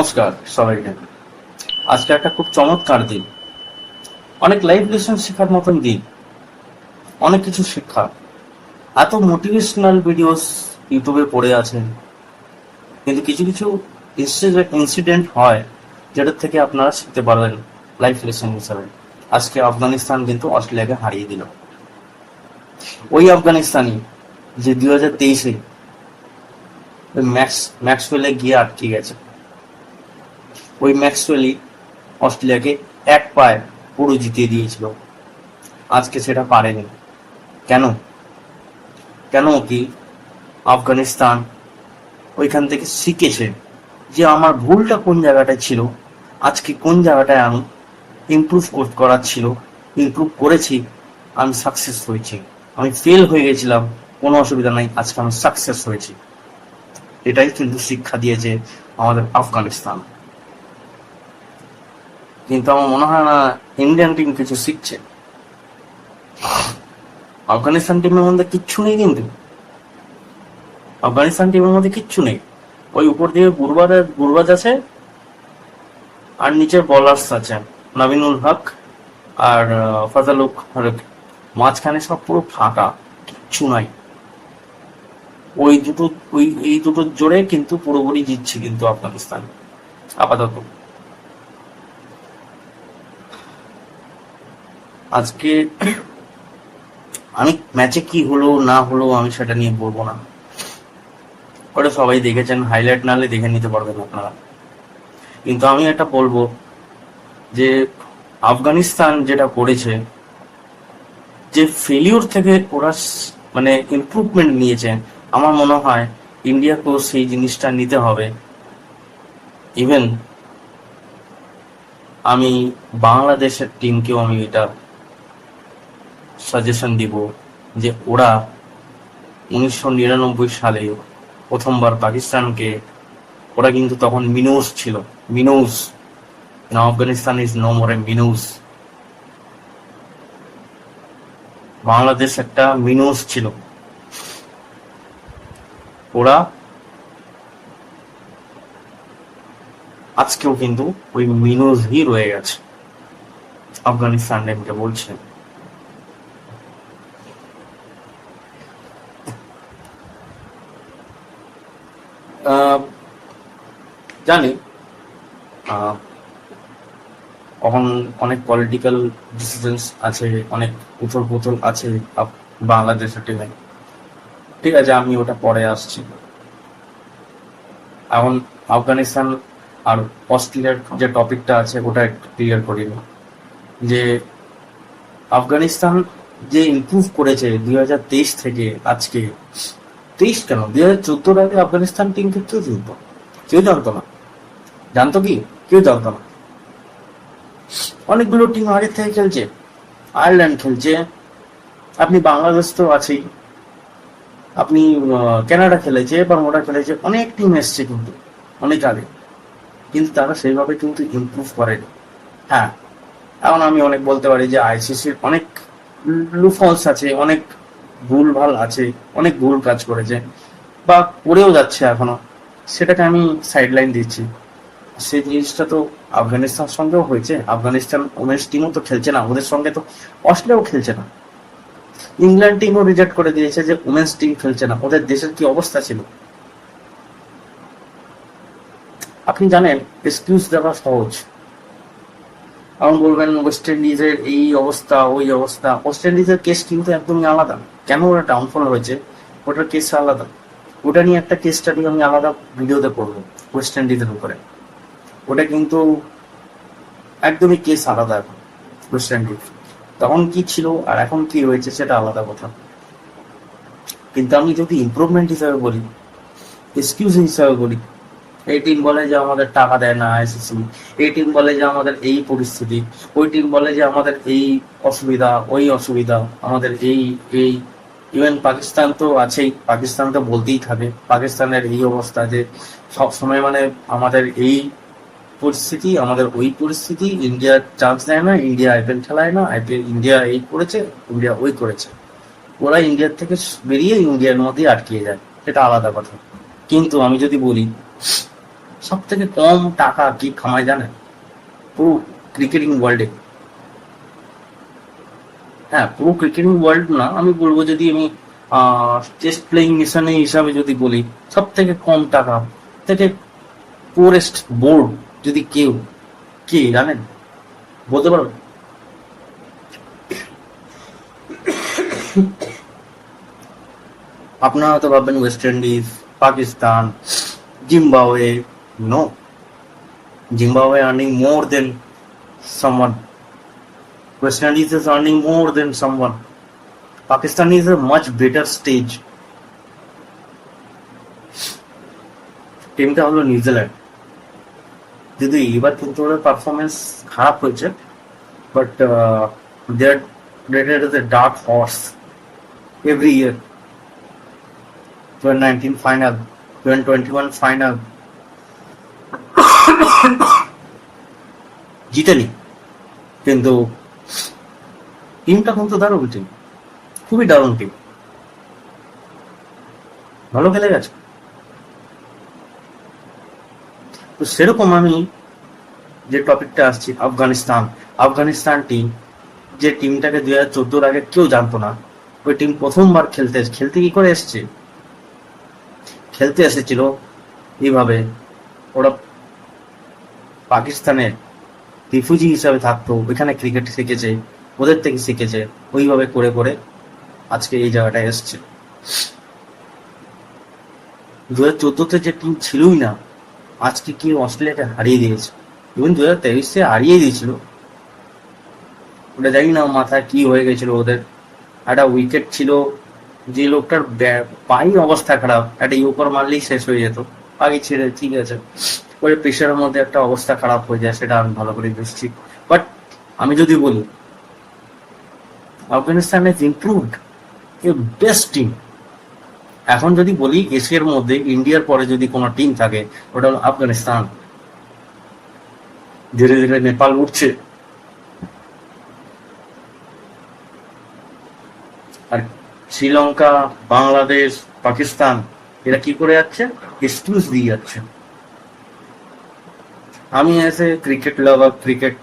নমস্কার সবাইকে। আজকে একটা খুব চমৎকার দিন, অনেক লাইফ লেসন শেখার মতন দিন, অনেক কিছু শিক্ষা। এত মোটিভেশনাল ভিডিওস ইউটিউবে পড়ে আছেন, কিন্তু কিছু কিছু ইনসিডেন্ট হয় যেটার থেকে আপনারা শিখতে পারবেন লাইফ লেসন হিসাবে। আজকে আফগানিস্তান কিন্তু অস্ট্রেলিয়াকে হারিয়ে দিল। ওই আফগানিস্তানি যে 2023-এ ম্যাক্সওয়েলে গিয়ে আটকে গেছে, ওই ম্যাক্সওয়েলই অস্ট্রেলিয়াকে এক পায়ে পুরো জিতিয়ে দিয়েছিল। আজকে সেটা পারেনি। কেন? কেন কি আফগানিস্তান ওইখান থেকে শিখেছে যে আমার ভুলটা কোন জায়গাটায় ছিল, আজকে কোন জায়গাটায় আমি ইমপ্রুভ করার ছিল, ইমপ্রুভ করেছি, আমি সাকসেস হয়েছি। আমি ফেল হয়ে গেছিলাম, কোনো অসুবিধা নাই, আজকে আমি সাকসেস হয়েছি। এটাই কিন্তু শিক্ষা দিয়েছে আমাদের আফগানিস্তান। কিন্তু আমার মনে হয় না ইন্ডিয়ান টিম কিছু শিখছে। আফগানিস্তান টিমের মধ্যে কিচ্ছু নেই, কিন্তু আফগানিস্তান টিমের মধ্যে কিচ্ছু নেই। ওই উপর দিয়ে গুরবাজ আছে, আর নিচের বলার্স আছে নাবিনুল হক আর ফাজালুক হক। মাঝখানে সব পুরো ফাঁকা, কিচ্ছু নাই। এই দুটো জোরে কিন্তু পুরোপুরি জিতছে কিন্তু আফগানিস্তান আপাতত। আজকে আমি ম্যাচে কি হলো না হলো আমি সেটা নিয়ে বলবো না, ওটা সবাই দেখেছেন, হাইলাইট নালে দেখে নিতে পারবেন আপনারা। কিন্তু আমি এটা বলবো যে আফগানিস্তান যেটা করেছে, যে ফেলিওর থেকে ওরা মানে ইমপ্রুভমেন্ট নিয়েছে, আমার মনে হয় ইন্ডিয়াকেও সেই জিনিসটা নিতে হবে। ইভেন আমি বাংলাদেশের টিমকেও আমি এটা সাজেশন দিব যে ওরা 1999 সালে প্রথমবার পাকিস্তানকে, ওরা কিন্তু তখন মিনুস ছিল, মিনুস। Now Afghanistan is no more a মিনুস। Bangladesh একটা মিনুস ছিল, ওরা আজকেও কিন্তু ওই মিনুসই রয়ে গেছে। আফগানিস্তান টিমকে বলছে জানি এখন অনেক পলিটিক্যাল ডিসিশনস আছে, অনেক উথল পুথল আছে বাংলাদেশের টিমে। ঠিক আছে, আমি ওটা পরে আসছি। এখন আফগানিস্তান আর অস্ট্রেলিয়ার যে টপিকটা আছে ওটা একটু ক্লিয়ার করি যে আফগানিস্তান যে ইমপ্রুভ করেছে 2023 থেকে আজকে। 23 কেন, 2014-এর আগে আফগানিস্তান টিম কিন্তু কেউ জানতো না। জানতো কি? কেউ জানতো না। অনেকগুলো টিম আগে থেকে খেলছে, আয়ারল্যান্ড খেলছে, আপনি বাংলাদেশ তো আছেই, আপনি কানাডা খেলেছে, বারমুডা খেলেছে, অনেক টিম এসছে কিন্তু অনেক আগে, কিন্তু তারা সেইভাবে কিন্তু ইমপ্রুভ করেনি। হ্যাঁ, এখন আমি অনেক বলতে পারি যে আইসিসির অনেক লুফলস আছে, অনেক ভুলভাল আছে, অনেক ভুল কাজ করেছে বা করেও যাচ্ছে এখনো, সেটাকে আমি সাইডলাইন দিচ্ছি। সেই জিনিসটা তো আফগানিস্তানের সঙ্গেও হয়েছে। আফগানিস্তান ওমেন্স টিমও তো খেলছে না, ওদের সঙ্গে তো অস্ট্রেলিয়াও খেলছে না। ইংল্যান্ড টিমও রিজেক্ট করে দিয়েছে যে ওমেন্স টিম খেলছে না। ওদের দেশের কি অবস্থা ছিল আপনি জানেন? এক্সকিউজ দেওয়া সহজ। এখন বলবেন ওয়েস্ট ইন্ডিজের এই অবস্থা ওই অবস্থা। ওয়েস্ট ইন্ডিজের কেস কিন্তু একদমই আলাদা। কেন ওরা ডাউনফল হয়েছে ওটার কেস আলাদা। ওটা নিয়ে একটা কেস স্টাডি আমি আলাদা ভিডিওতে করবো ওয়েস্ট ইন্ডিজের উপরে। ওটা কিন্তু একদমই কেস আলাদা। এখন ওয়েস্ট ইন্ডিজ তখন কি ছিল আর এখন কি হয়েছে সেটা আলাদা কথা। কিন্তু আমি যদি ইমপ্রুভমেন্ট হিসাবে বলি, এক্সকিউজ হিসাবে বলি, এই টিম বলে যে আমাদের টাকা দেয় না আইসিসি, এই টিম বলে যে আমাদের এই পরিস্থিতি, ওই টিম বলে যে আমাদের এই অসুবিধা ওই অসুবিধা, আমাদের এই এই ইভেন পাকিস্তান তো আছেই, পাকিস্তান তো বলতেই থাকে পাকিস্তানের এই অবস্থা যে সবসময় মানে আমাদের এই পরিস্থিতি, আমাদের ওই পরিস্থিতি, ইন্ডিয়া চান্স দেয় না, ইন্ডিয়া আইপিএল খেলায় না, আইপিএল ইন্ডিয়া এই করেছে, ইন্ডিয়া ওই করেছে। ওরা ইন্ডিয়ার থেকে বেরিয়ে ইন্ডিয়ার মধ্যেই আটকিয়ে যায়, সেটা আলাদা কথা। কিন্তু আমি যদি বলি সব থেকে কম টাকা কি কামায় জানেন পুরো ক্রিকেটিং ওয়ার্ল্ডে? হ্যাঁ, পুরো ক্রিকেটিং ওয়ার্ল্ড না, আমি বলবো যদি আমি টেস্ট প্লেইং নেশনে হিসাবে যদি বলি, সব থেকে কম টাকা থেকে পোরেস্ট বোর্ড যদি কেউ, কে জানেন বলতে পারবেন? আপনারা হয়তো ভাববেন West Indies, Pakistan, Zimbabwe. No, Zimbabwe earning more than someone. West Indies is earning more than someone. Pakistan is a much better stage. টিমটা হলো নিউজিল্যান্ড। যদি এবার কিন্তু ওদের পারফরমেন্স খারাপ হয়েছে, but they are rated as a dark horse every year. 2019 final, 2021 final জিতেনি, কিন্তু টিমটা কিন্তু দারুণ টিম, খুবই দারুণ টিম, ভালো খেলে গেছে। তো সেরকম আমি যে টপিকটা আসছি, আফগানিস্তান। আফগানিস্তান টিম, যে টিমটাকে 2014 আগে কেউ জানতো না, ওই টিম প্রথমবার খেলতে কি করে এসছে, খেলতে এসেছিল এইভাবে। ওরা পাকিস্তানের রিফিউজি হিসাবে থাকতো, ওইখানে ক্রিকেট শিখেছে, ওদের থেকে শিখেছে, ওইভাবে করে করে আজকে এই জায়গাটায় এসছে। 2014-তে যে টিম ছিলই না, আজকে কি অস্ট্রেলিয়াকে হারিয়ে দিয়েছে। ইভেন 2023-এ হারিয়ে দিয়েছিল, ওটা জানি না মাথায় কি হয়ে গেছিল ওদের। একটা উইকেট ছিল, যে লোকটার পাই অবস্থা খারাপ, একটা ইউপার মারলেই শেষ হয়ে যেত, আগে ছেড়ে ঠিক আছে, ওই প্রেশারের মধ্যে একটা অবস্থা খারাপ হয়ে যায়, সেটা আমি ভালো করে বুঝছি। বাট আমি যদি বলি Afghanistan is improved, A best team. এখন যদি বলি এশিয়ার মধ্যে ইন্ডিয়ার পরে যদি কোনো টিম থাকে, ওটা হলো আফগানিস্তান। ধীরে ধীরে নেপাল উঠছে, আর শ্রীলঙ্কা, বাংলাদেশ, পাকিস্তান এরা কি করে যাচ্ছে, এক্সকিউজ দিয়ে যাচ্ছে। আমি এসে ক্রিকেট লাভার, ক্রিকেট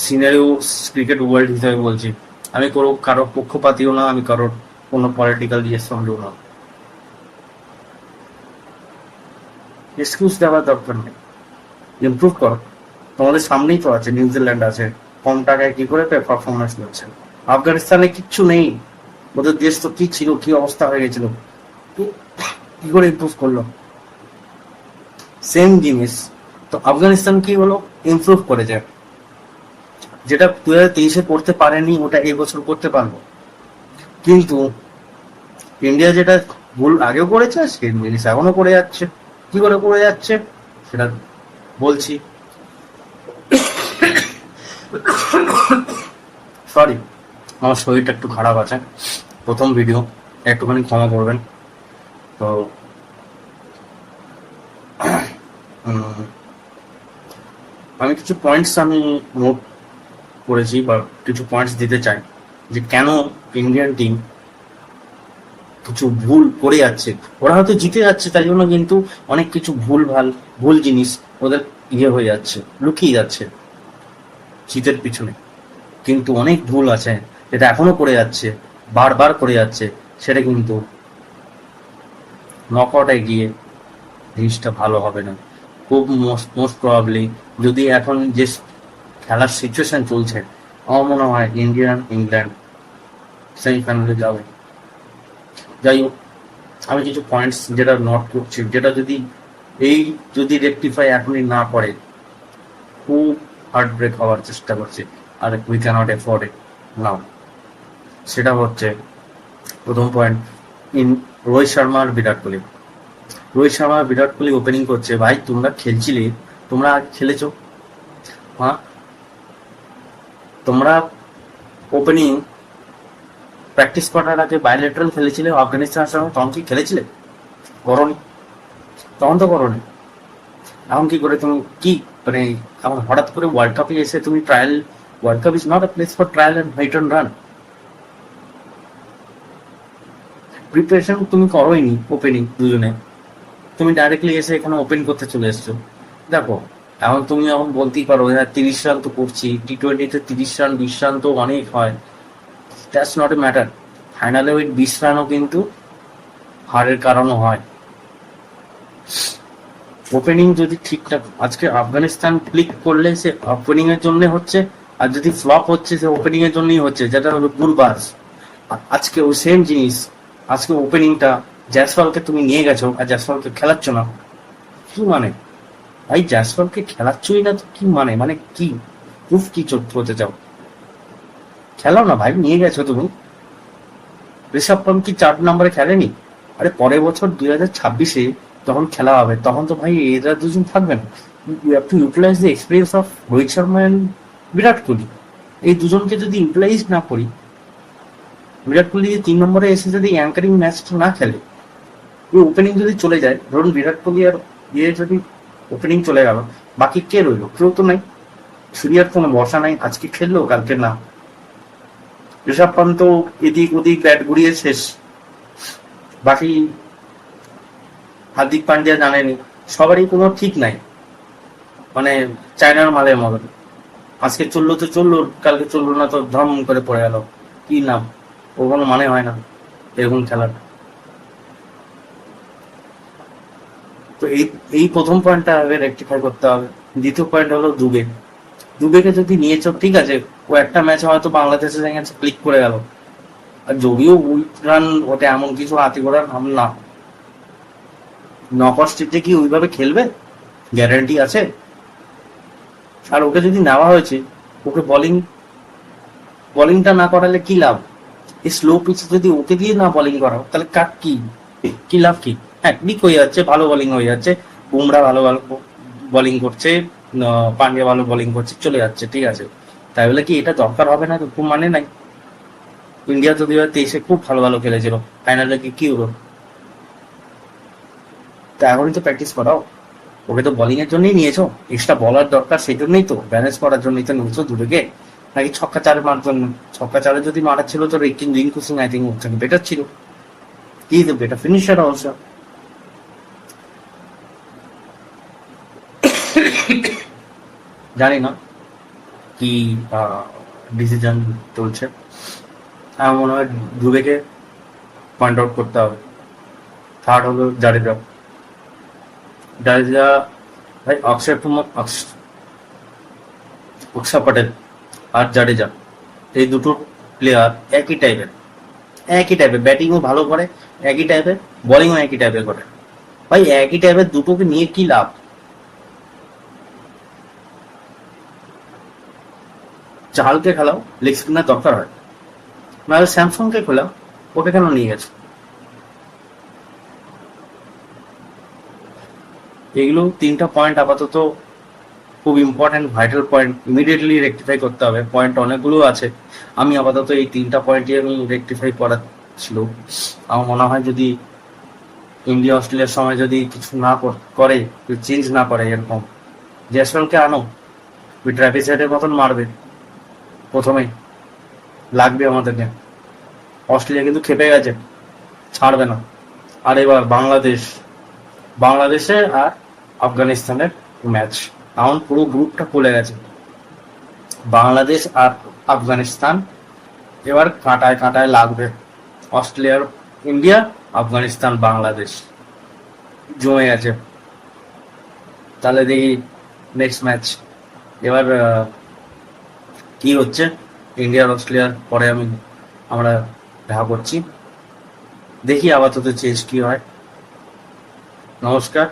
সিনারিও, ক্রিকেট ওয়ার্ল্ড হিসাবে বলছি, আমি কারোর পক্ষপাতিও না, আমি কারোর কোনো পলিটিক্যাল ইয়ের সঙ্গেও না। এক্সকিউজ দেওয়ার দরকার নেই, ইমপ্রুভ করো। তোমাদের সামনেই তো আছে, নিউজিল্যান্ড আছে, কম টাকায় কি করে পারফরমেন্স করছে। আফগানিস্তানে কিচ্ছু নেই, ওদের দেশ তো কি ছিল, কি অবস্থা হয়ে গেছিল, কি করে ইমপ্রুভ করলো, সেম জিনিস। তো আফগানিস্তান কি হলো, ইমপ্রুভ করেছে, যেটা 2023-এ করতে পারেনি ওটা এই বছর করতে পারবো। কিন্তু ইন্ডিয়া যেটা ভুল আগেও করেছে, সেই জিনিস এখনো করে যাচ্ছে। কি করে করে যাচ্ছে সেটা বলছি। সরি, আমার শরীরটা একটু খারাপ আছে, প্রথম ভিডিও, একটুখানি ক্ষমা করবেন। তো আমি কিছু পয়েন্টস আমি নোট করেছি বা কিছু পয়েন্টস দিতে চাই, যে কেন ইন্ডিয়ান টিম কিছু ভুল করে যাচ্ছে। ওরা হয়তো জিতে যাচ্ছে, তাই জন্য কিন্তু অনেক কিছু ভুল জিনিস ওদের হয়ে যাচ্ছে, লুকিয়ে যাচ্ছে জিতের পিছনে। কিন্তু অনেক ভুল আছে যেটা এখনো করে যাচ্ছে, বারবার করে যাচ্ছে, সেটা কিন্তু নকআউটে গিয়ে জিনিসটা ভালো হবে না। খুব মোস্ট প্রবাবলি, যদি এখন যে খেলার সিচুয়েশন চলছে, আমার মনে হয় ইংল্যান্ড সেমিফাইনালে যাবে। যাই হোক, আমি কিছু পয়েন্টস যেটা নোট করছি, যেটা যদি রেকটিফাই এখনই না করে, খুব হার্ট ব্রেক হওয়ার চেষ্টা করছে, আর উই ক্যানট এফোর্ড ইট নাও। সেটা হচ্ছে প্রথম পয়েন্ট, রোহিত শর্মা আর বিরাট কোহলি ওপেনিং করছে। ভাই তোমরা খেলছিলে, তোমরা খেলেছো, হ্যাঁ তোমরা ওপেনিং প্র্যাকটিস করার আগে বায়োলেটারাল খেলেছিলে আফগানিস্তানের সঙ্গে, তখন কি খেলেছিলে? করনি, তখন তো করনি। এখন কি করে তুমি কি মানে এখন হঠাৎ করে ওয়ার্ল্ড কাপে এসে তুমি trial, world cup is not a place for trial and hit and run. Preparation তুমি করোইনি ওপেনিং দুজনে, তুমি ডাইরেক্টলি এসে এখানে ওপেন করতে চলে এসছো। দেখো, এখন তুমি এখন বলতেই পারো হ্যাঁ 30 রান তো করছি, টি-20-তে 30 রান 20 রান তো অনেক হয়। That's not a matter. ফাইনালে ওই 20 রানও কিন্তু হারের কারণও হয়। ওপেনিং যদি ঠিকঠাক, আজকে আফগানিস্তান ক্লিক করলে সে ওপেনিং এর জন্য হচ্ছে, আর যদি ফ্লপ হচ্ছে সে ওপেনিং এর জন্যই হচ্ছে, যেটা হলো গুলবাজ। আজকে ওই সেম জিনিস, আজকে ওপেনিংটা জয়সওয়ালকে তুমি নিয়ে গেছো আর জয়সওয়ালকে খেলাচ্ছ না, কি মানে? ভাই জয়সওয়ালকে খেলাচ্ছই না তো কি মানে? মানে কি প্রুফ কি করতে চাও? খেলাও না ভাই, নিয়ে গেছো তুমি। ঋষভ পান্ট কি 4 নম্বরে খেলেনি? আরে পরের বছর 2026-এ যখন খেলা হবে তখন তো ভাই এরা দুজন থাকবে না। You have to utilise the experience of Rohit Sharma and Virat Kohli. এই দুজনকে যদি ইউটিলাইজ না করি, বিরাট কোহলি যদি 3 নম্বরে এসে যদি অ্যাঙ্কারিং ম্যাচটা না খেলে, ওই ওপেনিং যদি চলে যায়, ধরুন বিরাট কোহলি আর যদি ওপেনিং চলে গেল, বাকি কে রইলো? কেউ তো নাই। সূর্যার কোনো ভরসা নাই, আজকে খেললো কালকে না। ঋষভ পান্ত তো এদিক ওদিক ব্যাট ঘুরিয়ে শেষ। বাকি হার্দিক পান্ডিয়া জানেনি, সবারই কোনো ঠিক নাই, মানে চায়নার মালের মতন। আজকে চললো তো চললো, কালকে চললো না তো ধম করে পড়ে গেল, কি নাম? ও কোনো মানে হয় না এরকম খেলার। তো এই প্রথম পয়েন্টটা আগে রেকটিফাই করতে হবে। দ্বিতীয় পয়েন্ট হলো দুবে। দুবেকে যদি নিয়েছো ঠিক আছে, ও একটা ম্যাচে হয়তো বাংলাদেশের সঙ্গে ক্লিক করে গেল, আর যদিও উইক রান ওটা এমন কিছু হাতি করার নাম না, নকআউট স্টেজে কি ওইভাবে খেলবে? গ্যারান্টি আছে? আর ওকে যদি নেওয়া হয়েছে, ওকে বোলিংটা না করালে কি লাভ? এই স্লো পিচে যদি ওকে দিয়ে না বোলিং করাও, তাহলে কার কি লাভ কি? হ্যাঁ ক্লিক হয়ে যাচ্ছে, ভালো বোলিং হয়ে যাচ্ছে, বুমরা ভালো ভালো বোলিং করছে, পান্ডিয়া ভালো বোলিং করছে, চলে যাচ্ছে, ঠিক আছে। তাই বলে কি এটা দরকার হবে না? তো খুব মানে নাই। ইন্ডিয়া তো 2023-এ খুব ভালো ভালো খেলেছিল, ফাইনালে কি হলো? তা এখনই তো প্র্যাকটিস করাও। ওকে তো বোলিং এর জন্যই নিয়েছো, এক্সট্রা বলার দরকার সেই জন্যই তো, ব্যালেন্স করার জন্যই তো নিয়েছো দুটোকে, নাকি ছক্কা চারে মারার জন্য? ছক্কা চারে যদি মারার ছিল তো রিঙ্কু সিং আই থিঙ্ক ওর থেকে বেটার ছিল, he is a better finisher also. জানি না কি ডিসিশন চলছে। আমার মনে হয় দুবেকে পয়েন্ট আউট করতে হবে। থার্ড হলো জাডেজা। জাডেজা ভাই, অক্ষর পটেল আর জাডেজা, এই দুটো প্লেয়ার একই টাইপের ব্যাটিংও ভালো করে, একই টাইপের বোলিংও একই টাইপের করে। ভাই একই টাইপের দুটোকে নিয়ে কি লাভ? চাহালকে খেলাও, লেগ স্পিনার দরকার হয়, নাহলে স্যামসংকে খেলাও, ওকে কেন নিয়ে গেছে? এগুলো 3টা পয়েন্ট আপাতত খুব important, vital point, immediately rectify করতে হবে। পয়েন্ট অনেকগুলো আছে, আমি আপাতত এই 3টা পয়েন্টই আমি রেকটিফাই করার ছিল। আমার মনে হয় যদি ইন্ডিয়া অস্ট্রেলিয়ার সময় যদি কিছু না করে, চেঞ্জ না করে, এরকম জয়সওয়ালকে আনো, ওই ট্রাভিস হেডের মতন মারবে প্রথমে, লাগবে আমাদেরকে। অস্ট্রেলিয়া কিন্তু খেপে গেছে, ছাড়বে না। আর এবার বাংলাদেশে আর আফগানিস্তানের ম্যাচ, এখন পুরো গ্রুপটা খুলে গেছে, বাংলাদেশ আর আফগানিস্তান এবার কাঁটায় কাঁটায় লাগবে। অস্ট্রেলিয়ার ইন্ডিয়া, আফগানিস্তান বাংলাদেশ জমে গেছে। তাহলে দেখি নেক্সট ম্যাচ এবার কি হচ্ছে। ইন্ডিয়ার অস্ট্রেলিয়ার পরে আমরা দেখা করছি, দেখি আপাতত চেঞ্জ কি হয়। নমস্কার।